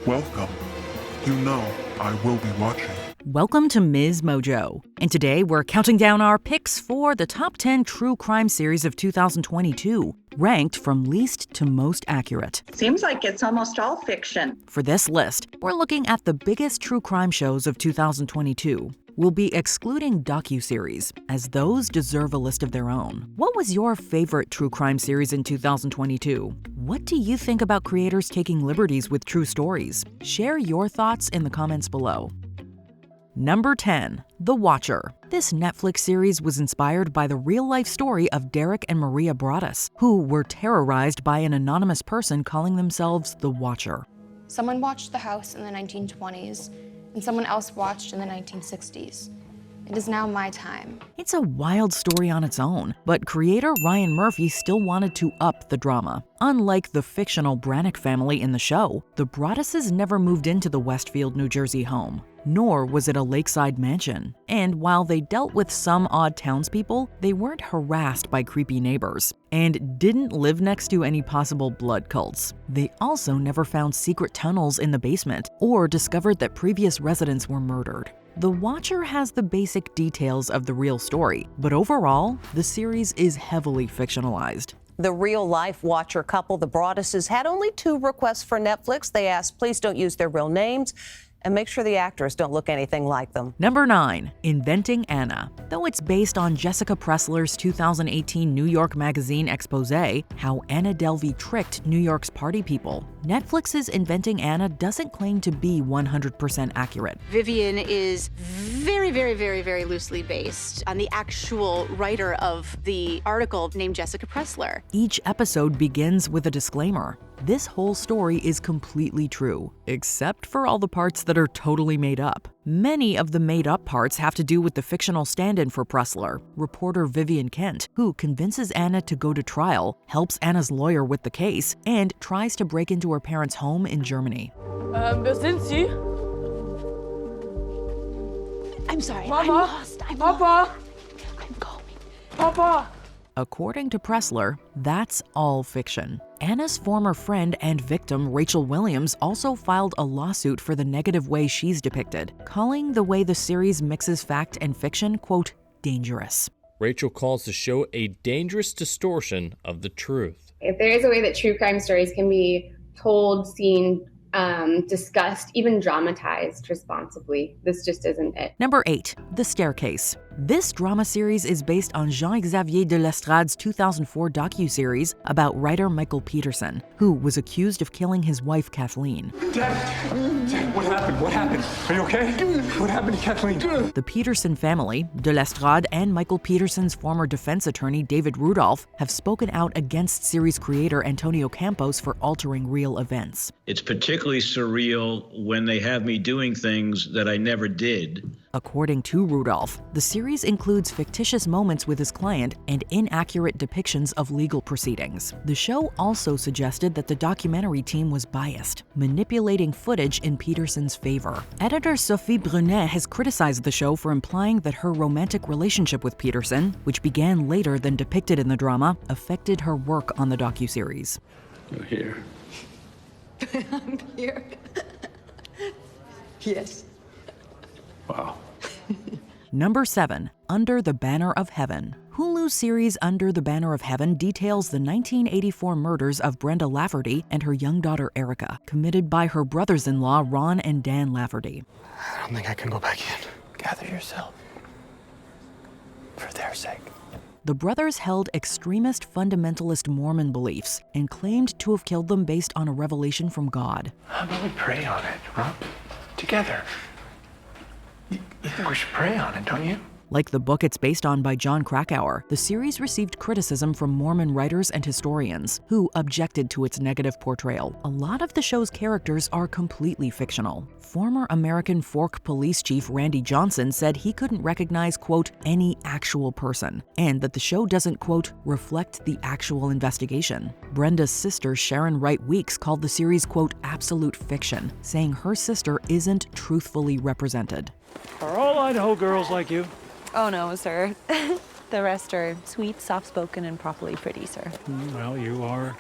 Welcome. You know I will be watching. Welcome to MsMojo, and today we're counting down our picks for the top 10 true crime series of 2022, ranked from least to most accurate. Seems like it's almost all fiction. For this list, we're looking at the biggest true crime shows of 2022. We'll be excluding docuseries, as those deserve a list of their own. What was your favorite true crime series in 2022? What do you think about creators taking liberties with true stories? Share your thoughts in the comments below. Number 10, The Watcher. This Netflix series was inspired by the real-life story of Derek and Maria Broaddus, who were terrorized by an anonymous person calling themselves The Watcher. Someone watched the house in the 1920s, and someone else watched in the 1960s. It is now my time. It's a wild story on its own, but creator Ryan Murphy still wanted to up the drama. Unlike the fictional Brannick family in the show, the Broadduses never moved into the Westfield, New Jersey home, nor was it a lakeside mansion. And while they dealt with some odd townspeople, they weren't harassed by creepy neighbors and didn't live next to any possible blood cults. They also never found secret tunnels in the basement or discovered that previous residents were murdered. The Watcher has the basic details of the real story, but overall, the series is heavily fictionalized. The real-life Watcher couple, the Broadduses, had only 2 requests for Netflix. They asked, please don't use their real names and make sure the actors don't look anything like them. Number 9, Inventing Anna. Though it's based on Jessica Pressler's 2018 New York Magazine exposé, How Anna Delvey Tricked New York's Party People, Netflix's Inventing Anna doesn't claim to be 100% accurate. Vivian is very loosely based on the actual writer of the article named Jessica Pressler. Each episode begins with a disclaimer. This whole story is completely true, except for all the parts that are totally made up. Many of the made-up parts have to do with the fictional stand-in for Pressler, reporter Vivian Kent, who convinces Anna to go to trial, helps Anna's lawyer with the case, and tries to break into her parents' home in Germany. Wer sind Sie? I'm sorry, Mama? I'm lost. Papa? I'm calling. Papa? According to Pressler, that's all fiction. Anna's former friend and victim, Rachel Williams, also filed a lawsuit for the negative way she's depicted, calling the way the series mixes fact and fiction, quote, dangerous. Rachel calls the show a dangerous distortion of the truth. If there is a way that true crime stories can be told, seen, discussed, even dramatized responsibly, this just isn't it. Number 8, The Staircase. This drama series is based on Jean-Xavier de Lestrade's 2004 docuseries about writer Michael Peterson, who was accused of killing his wife Kathleen. Dad, what happened? What happened? Are you okay? What happened to Kathleen? The Peterson family, de Lestrade and Michael Peterson's former defense attorney David Rudolph, have spoken out against series creator Antonio Campos for altering real events. It's particularly surreal when they have me doing things that I never did. According to Rudolph, the series includes fictitious moments with his client and inaccurate depictions of legal proceedings. The show also suggested that the documentary team was biased, manipulating footage in Peterson's favor. Editor Sophie Brunet has criticized the show for implying that her romantic relationship with Peterson, which began later than depicted in the drama, affected her work on the docuseries. You're here. I'm here. Yes. Wow. Number 7, Under the Banner of Heaven. Hulu's series Under the Banner of Heaven details the 1984 murders of Brenda Lafferty and her young daughter Erica, committed by her brothers-in-law Ron and Dan Lafferty. I don't think I can go back in. Gather yourself. For their sake. The brothers held extremist fundamentalist Mormon beliefs and claimed to have killed them based on a revelation from God. How about we pray on it, huh? Together. You think we should pray on it, don't you? Like the book it's based on by John Krakauer, the series received criticism from Mormon writers and historians, who objected to its negative portrayal. A lot of the show's characters are completely fictional. Former American Fork Police Chief Randy Johnson said he couldn't recognize, quote, any actual person, and that the show doesn't, quote, reflect the actual investigation. Brenda's sister Sharon Wright Weeks called the series, quote, absolute fiction, saying her sister isn't truthfully represented. Are all Idaho girls like you? Oh no, sir. The rest are sweet, soft-spoken, and properly pretty, sir. Well, you are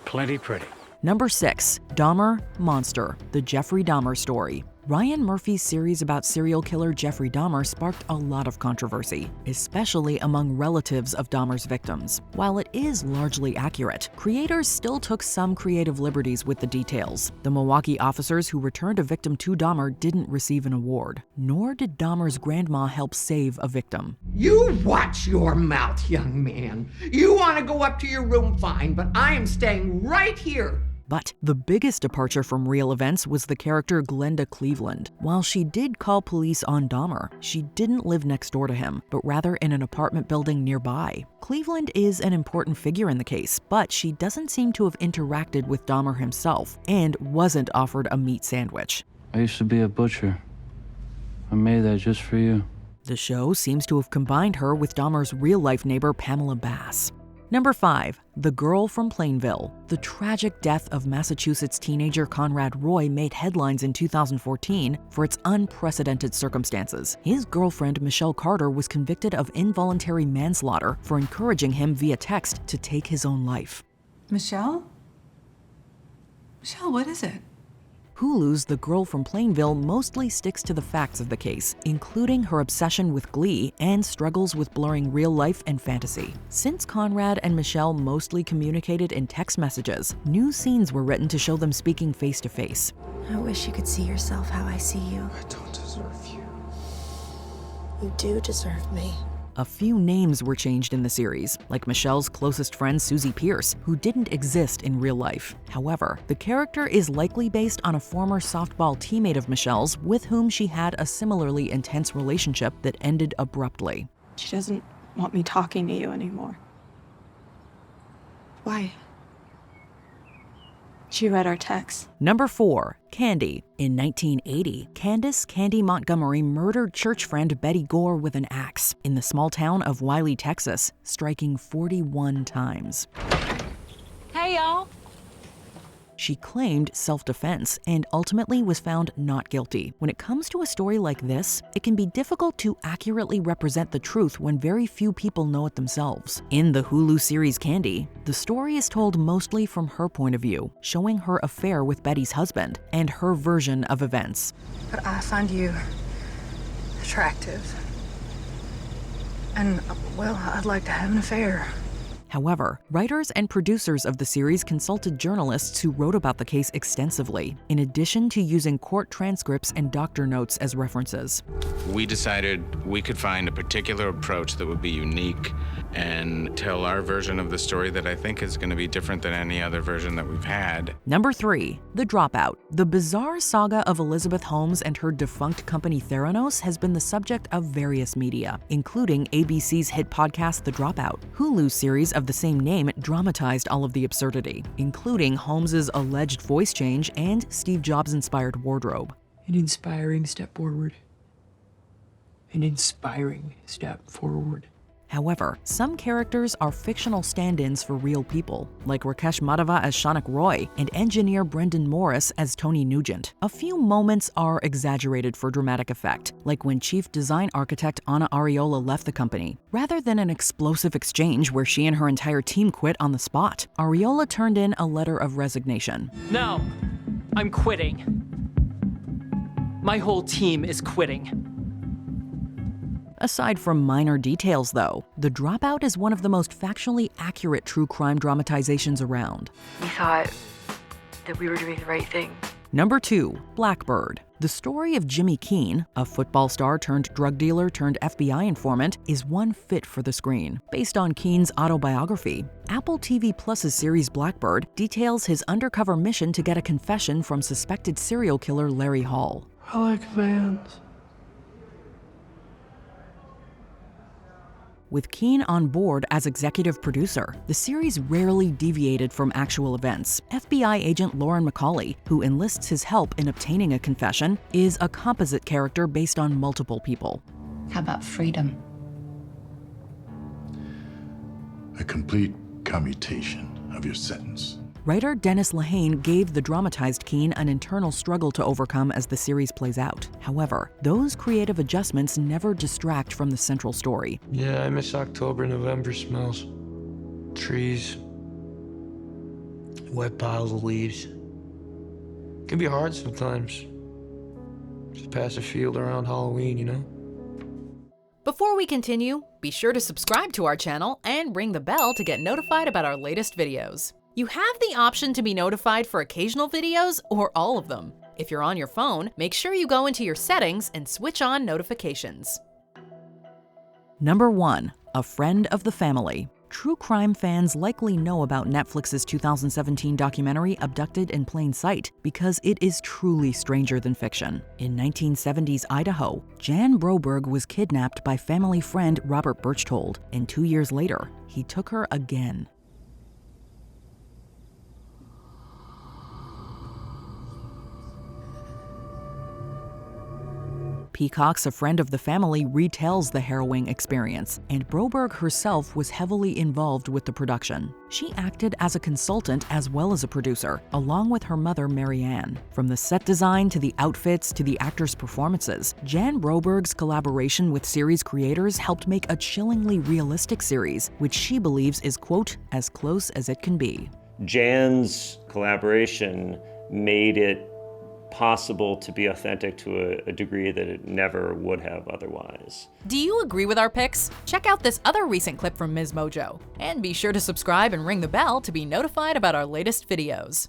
plenty pretty. Number 6. Dahmer, Monster, the Jeffrey Dahmer story. Ryan Murphy's series about serial killer Jeffrey Dahmer sparked a lot of controversy, especially among relatives of Dahmer's victims. While it is largely accurate, creators still took some creative liberties with the details. The Milwaukee officers who returned a victim to Dahmer didn't receive an award, nor did Dahmer's grandma help save a victim. You watch your mouth, young man. You want to go up to your room, fine, but I am staying right here. But the biggest departure from real events was the character Glenda Cleveland. While she did call police on Dahmer, she didn't live next door to him, but rather in an apartment building nearby. Cleveland is an important figure in the case, but she doesn't seem to have interacted with Dahmer himself and wasn't offered a meat sandwich. I used to be a butcher. I made that just for you. The show seems to have combined her with Dahmer's real-life neighbor Pamela Bass. Number 5. The Girl from Plainville. The tragic death of Massachusetts teenager Conrad Roy made headlines in 2014 for its unprecedented circumstances. His girlfriend, Michelle Carter, was convicted of involuntary manslaughter for encouraging him via text to take his own life. Michelle? Michelle, what is it? Hulu's The Girl from Plainville mostly sticks to the facts of the case, including her obsession with Glee and struggles with blurring real life and fantasy. Since Conrad and Michelle mostly communicated in text messages, new scenes were written to show them speaking face to face. I wish you could see yourself how I see you. I don't deserve you. You do deserve me. A few names were changed in the series, like Michelle's closest friend Susie Pierce, who didn't exist in real life. However, the character is likely based on a former softball teammate of Michelle's with whom she had a similarly intense relationship that ended abruptly. She doesn't want me talking to you anymore. Why? She read our text. Number 4. Candy. In 1980, Candace Candy Montgomery murdered church friend Betty Gore with an axe in the small town of Wiley, Texas, striking 41 times. Hey, y'all. She claimed self-defense and ultimately was found not guilty. When it comes to a story like this, it can be difficult to accurately represent the truth when very few people know it themselves. In the Hulu series Candy, the story is told mostly from her point of view, showing her affair with Betty's husband and her version of events. But I find you attractive. And, well, I'd like to have an affair. However, writers and producers of the series consulted journalists who wrote about the case extensively, in addition to using court transcripts and doctor notes as references. We decided we could find a particular approach that would be unique and tell our version of the story that I think is going to be different than any other version that we've had. Number 3. The Dropout. The bizarre saga of Elizabeth Holmes and her defunct company Theranos has been the subject of various media, including ABC's hit podcast The Dropout. Hulu's series of the same name dramatized all of the absurdity, including Holmes's alleged voice change and Steve Jobs-inspired wardrobe. An inspiring step forward. An inspiring step forward. However, some characters are fictional stand-ins for real people, like Rakesh Madhava as Shanak Roy and engineer Brendan Morris as Tony Nugent. A few moments are exaggerated for dramatic effect, like when chief design architect Anna Ariola left the company. Rather than an explosive exchange where she and her entire team quit on the spot, Ariola turned in a letter of resignation. No, I'm quitting. My whole team is quitting. Aside from minor details, though, The Dropout is one of the most factually accurate true crime dramatizations around. We thought that we were doing the right thing. Number 2. Blackbird. The story of Jimmy Keene, a football star turned drug dealer turned FBI informant, is one fit for the screen. Based on Keene's autobiography, Apple TV Plus's series Blackbird details his undercover mission to get a confession from suspected serial killer Larry Hall. I like Vans. With Keene on board as executive producer, the series rarely deviated from actual events. FBI agent Lauren McCauley, who enlists his help in obtaining a confession, is a composite character based on multiple people. How about freedom? A complete commutation of your sentence. Writer Dennis Lehane gave the dramatized Keene an internal struggle to overcome as the series plays out. However, those creative adjustments never distract from the central story. Yeah, I miss October, November smells. Trees. Wet piles of leaves. Can be hard sometimes. Just pass a field around Halloween, you know? Before we continue, be sure to subscribe to our channel and ring the bell to get notified about our latest videos. You have the option to be notified for occasional videos or all of them. If you're on your phone, make sure you go into your settings and switch on notifications. Number 1. A Friend of the Family. True crime fans likely know about Netflix's 2017 documentary Abducted in Plain Sight because it is truly stranger than fiction. In 1970s Idaho, Jan Broberg was kidnapped by family friend Robert Berchtold, and 2 years later, he took her again. Peacock's A Friend of the Family retells the harrowing experience, and Broberg herself was heavily involved with the production. She acted as a consultant as well as a producer, along with her mother Marianne. From the set design to the outfits to the actors' performances, Jan Broberg's collaboration with series creators helped make a chillingly realistic series, which she believes is, quote, as close as it can be. Jan's collaboration made it possible to be authentic to a degree that it never would have otherwise. Do you agree with our picks? Check out this other recent clip from MsMojo, and be sure to subscribe and ring the bell to be notified about our latest videos.